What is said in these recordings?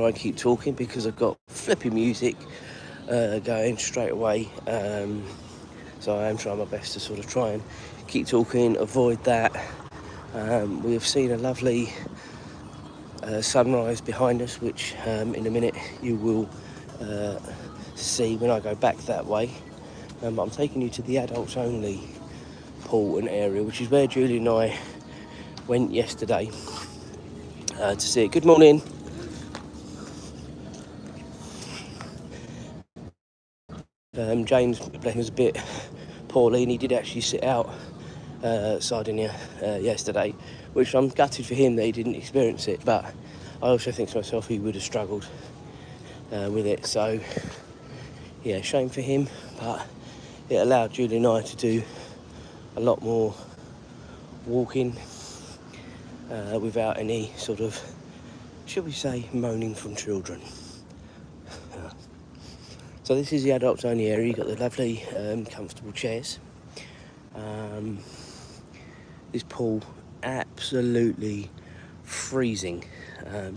I keep talking because I've got flipping music going straight away. So I am trying my best to sort of try and keep talking, avoid that. We have seen a lovely sunrise behind us, which in a minute you will see when I go back that way. But I'm taking you to the adults only pool and area, which is where Julie and I went yesterday to see it. Good morning. James was a bit poorly and he did actually sit out Sardinia yesterday, which I'm gutted for him that he didn't experience it, but I also think to myself he would have struggled with it. So yeah, shame for him, but it allowed Julie and I to do a lot more walking without any sort of, shall we say, moaning from children. So this is the adults only area. You've got the lovely comfortable chairs. This pool absolutely freezing,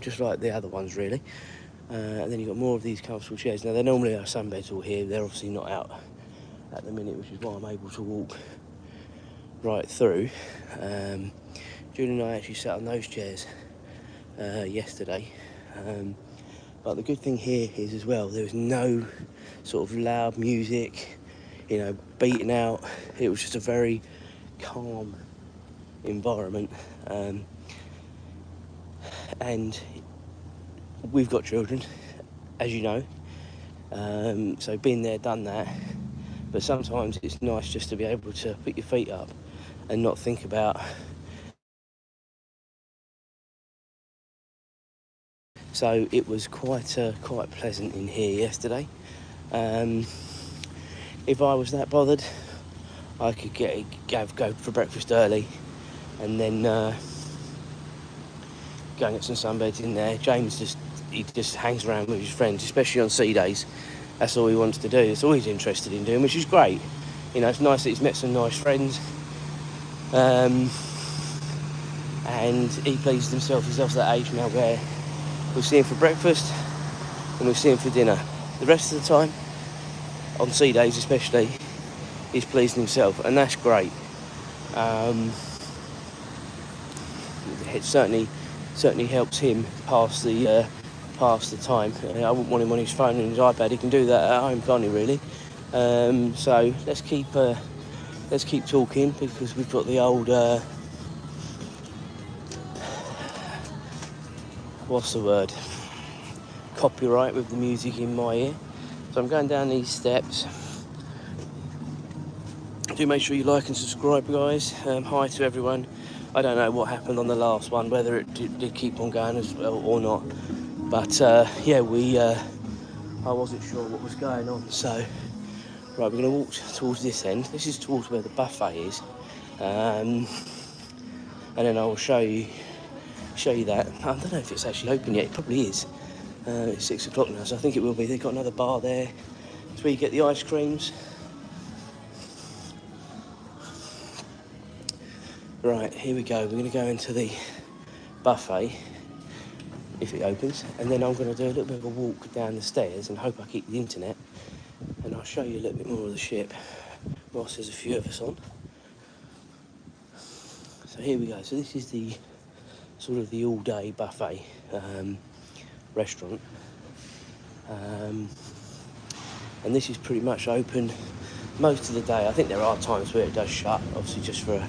just like the other ones really. And then you've got more of these comfortable chairs. Now, there normally are sunbeds all here. They're obviously not out at the minute, which is why I'm able to walk right through. Julie and I actually sat on those chairs yesterday. But the good thing here is as well, there was no sort of loud music, you know, beating out. It was just a very calm environment. And we've got children, as you know, so been there, done that. But sometimes it's nice just to be able to put your feet up and not think about. So it was quite pleasant in here yesterday. If I was that bothered, I could go for breakfast early and then go and get some sunbeds in there. James just hangs around with his friends, especially on sea days. That's all he wants to do. It's all he's interested in doing, which is great. You know, it's nice that he's met some nice friends. And he pleases himself. He's of that age now where we'll see him for breakfast and we'll see him for dinner. The rest of the time, on sea days especially, he's pleasing himself, and that's great. It certainly helps him pass the time. I wouldn't want him on his phone and his iPad. He can do that at home, can't he? Really. So let's keep talking, because we've got the old what's the word? Copyright with the music in my ear. So I'm going down these steps. Do make sure you like and subscribe, guys. Hi to everyone. I don't know what happened on the last one, whether it did keep on going as well or not. But yeah, I wasn't sure what was going on. So right, we're going to walk towards this end. This is towards where the buffet is, and then I will show you that. I don't know if it's actually open yet. It probably is. It's 6 o'clock now, so I think it will be. They've got another bar there. It's where you get the ice creams. Right, here we go. We're going to go into the buffet, if it opens, and then I'm going to do a little bit of a walk down the stairs and hope I keep the internet, and I'll show you a little bit more of the ship whilst there's a few of us on. So here we go. So this is the sort of the all-day buffet restaurant, and this is pretty much open most of the day. I think there are times where it does shut, obviously just for a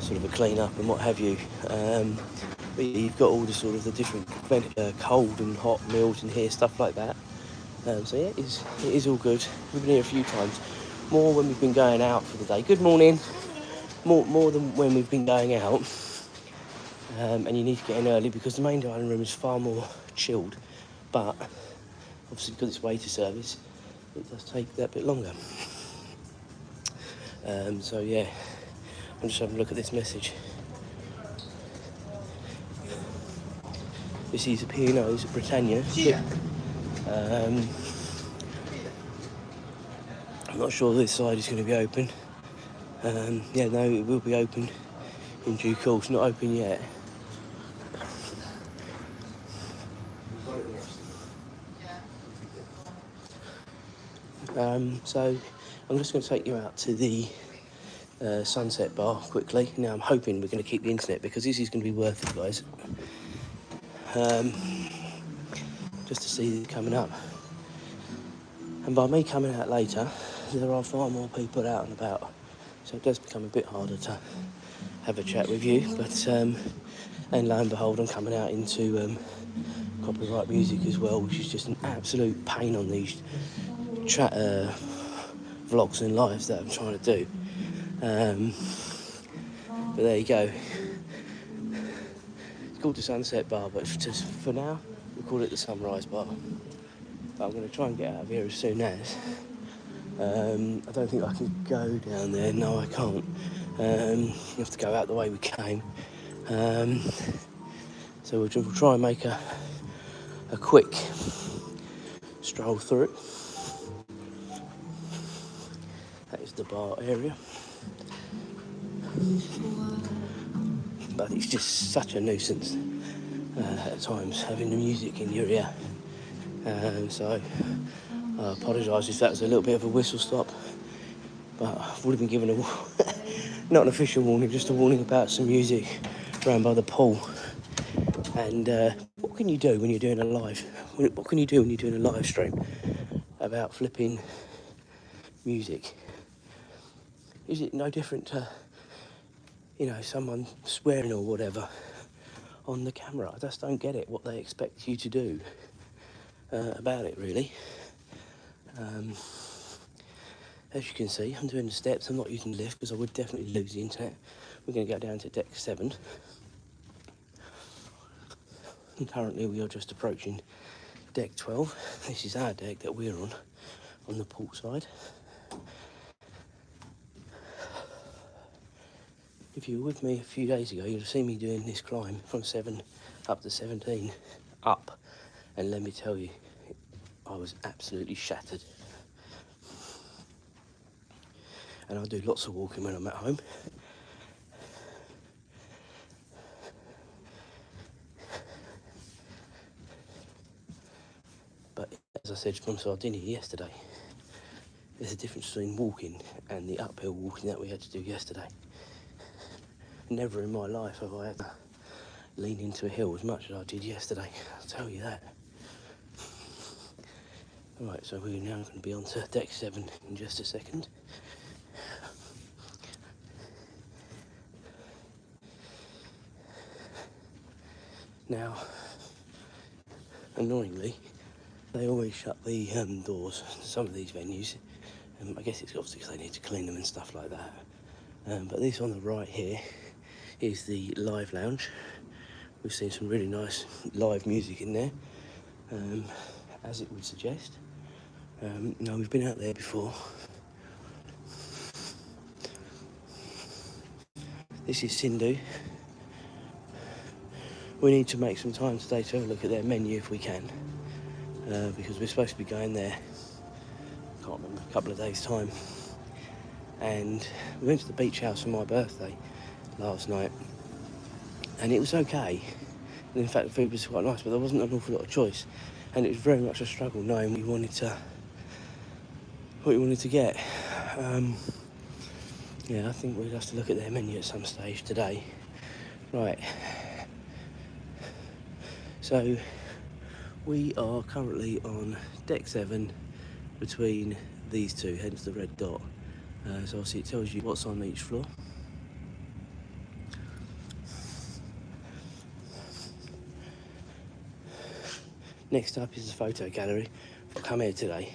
sort of a clean up and what have you. But you've got all the sort of the different cold and hot meals in here, stuff like that. So yeah, it is all good. We've been here a few times, more when we've been going out for the day. Good morning. More than when we've been going out. And you need to get in early because the main dining room is far more chilled, but obviously because it's waiter service, it does take that bit longer. So yeah, I'm just having a look at this message. This is a P&O's at Britannia. I'm not sure this side is going to be open. Yeah, no, it will be open in due course. Not open yet. So I'm just going to take you out to the sunset bar quickly. Now I'm hoping we're going to keep the internet because this is going to be worth it, guys. Just to see it coming up. And by me coming out later, there are far more people out and about. So it does become a bit harder to have a chat with you. But, and lo and behold, I'm coming out into copyright music as well, which is just an absolute pain on these vlogs and lives that I'm trying to do. But there you go. It's called the Sunset Bar, but just for now, we'll call it the Sunrise Bar. But I'm going to try and get out of here as soon as. I don't think I can go down there. No, I can't. You have to go out the way we came. So we'll try and make a quick stroll through it. That is the bar area. But it's just such a nuisance at times having the music in your ear. So I apologise if that was a little bit of a whistle stop, but I would have been given not an official warning, just a warning about some music around by the pool. And what can you do when you're doing a live? What can you do when you're doing a live stream about flipping music? Is it no different to, you know, someone swearing or whatever on the camera? I just don't get it, what they expect you to do about it, really. As you can see, I'm doing the steps. I'm not using the lift because I would definitely lose the internet. We're going to go down to deck 7. And currently we are just approaching deck 12. This is our deck that we're on the port side. If you were with me a few days ago, you'd have seen me doing this climb from 7 up to 17 up. And let me tell you, I was absolutely shattered. And I do lots of walking when I'm at home. But as I said from Sardinia yesterday, there's a difference between walking and the uphill walking that we had to do yesterday. Never in my life have I had to lean into a hill as much as I did yesterday, I'll tell you that. Alright, so we're now going to be on to deck 7 in just a second. Now, annoyingly, they always shut the doors to some of these venues. I guess it's obviously because they need to clean them and stuff like that. But this on the right here is the live lounge. We've seen some really nice live music in there, as it would suggest. Now, we've been out there before. This is Sindhu. We need to make some time today to have a look at their menu if we can, because we're supposed to be going there, I can't remember, a couple of days' time. And we went to the beach house for my birthday last night, and it was okay. And in fact, the food was quite nice, but there wasn't an awful lot of choice. And it was very much a struggle knowing what you wanted to get. Yeah, I think we'll have to look at their menu at some stage today. Right. So, we are currently on deck 7 between these two, hence the red dot. So obviously it tells you what's on each floor. Next up is the photo gallery. I've come here today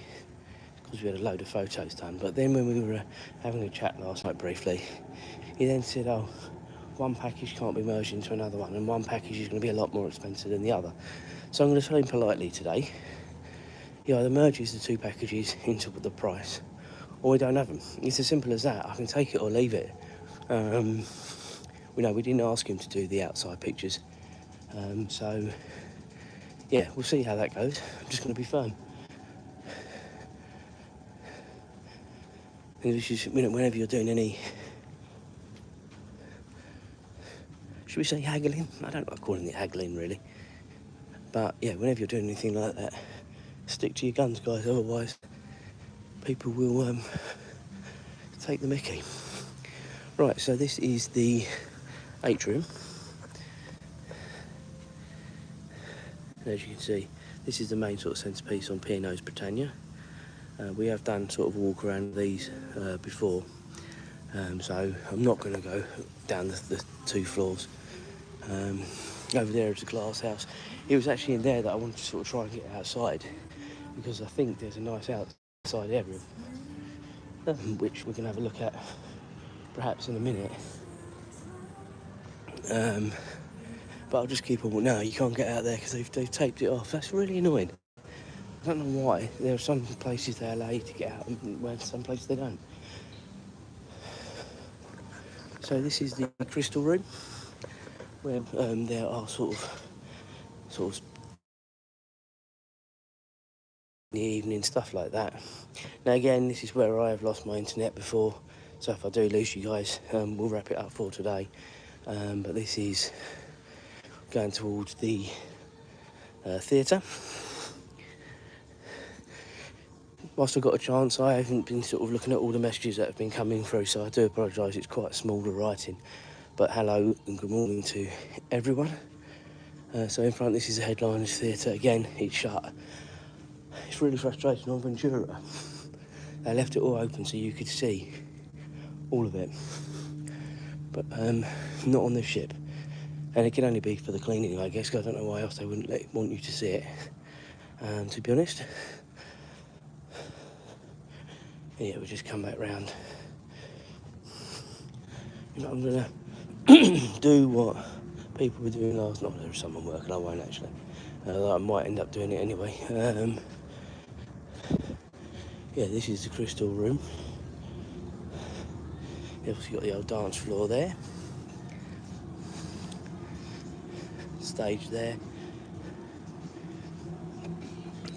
because we had a load of photos done, but then when we were having a chat last night briefly, he then said, oh, one package can't be merged into another one, and one package is going to be a lot more expensive than the other. So I'm going to tell him politely today, he either merges the two packages into the price, or we don't have them. It's as simple as that. I can take it or leave it. We didn't ask him to do the outside pictures. So, yeah, we'll see how that goes. I'm just going to be firm. And this is, whenever you're doing any, should we say haggling? I don't like calling it haggling, really. But, yeah, whenever you're doing anything like that, stick to your guns, guys. Otherwise, people will take the mickey. Right, so this is the atrium. And as you can see, this is the main sort of centrepiece on P&O's Britannia. We have done sort of a walk around these before, so I'm not going to go down the 2 floors. Over there is the glass house. It was actually in there that I wanted to sort of try and get outside, because I think there's a nice outside area, which we can have a look at perhaps in a minute. But I'll just keep on. No, you can't get out there because they've taped it off. That's really annoying. I don't know why. There are some places they allow you to get out, and some places they don't. So this is the crystal room, where there are sort of in the evening, stuff like that. Now again, this is where I have lost my internet before, so if I do lose you guys, we'll wrap it up for today. But this is going towards the theatre. Whilst I've got a chance, I haven't been sort of looking at all the messages that have been coming through, so I do apologise, it's quite small the writing. But hello and good morning to everyone. So in front, this is the Headliners Theatre. Again, it's shut. It's really frustrating on Ventura. They left it all open so you could see all of it, but not on this ship. And it can only be for the cleaning, I guess, 'cause I don't know why else they wouldn't want you to see it, to be honest. Yeah, we'll just come back round. You know, I'm going to do what people were doing last night. There was someone working, I won't actually. I might end up doing it anyway. Yeah, this is the crystal room. You've obviously got the old dance floor there. Stage there.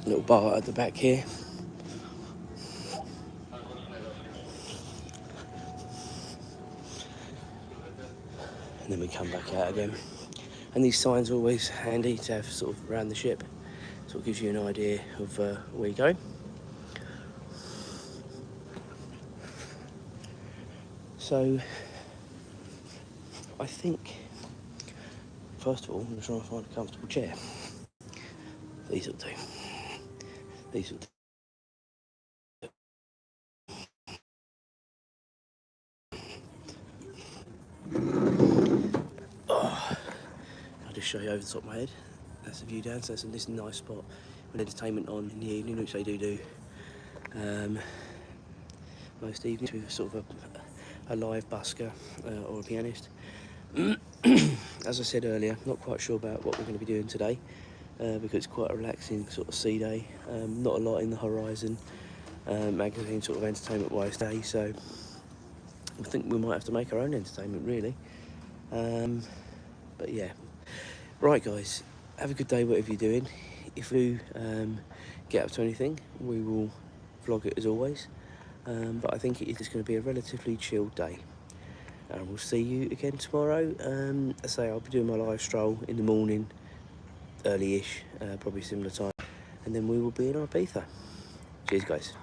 Little bar at the back here. And then we come back out again. And these signs are always handy to have sort of around the ship. Sort of gives you an idea of where you're going. So, I think, first of all, I'm going to try and find a comfortable chair. These will do. These will do. Oh, I'll just show you over the top of my head. That's the view down, so that's a nice spot with entertainment on in the evening, which they do most evenings, with sort of a live busker or a pianist. As I said earlier, not quite sure about what we're going to be doing today, because it's quite a relaxing sort of sea day. Not a lot in the horizon, magazine sort of entertainment-wise day, so I think we might have to make our own entertainment, really. But yeah, right guys, have a good day whatever you're doing. If you get up to anything, we will vlog it as always, but I think it is just going to be a relatively chilled day, and we'll see you again tomorrow. I say I'll be doing my live stroll in the morning, early-ish, probably similar time, and then we will be in Ibiza. Cheers guys.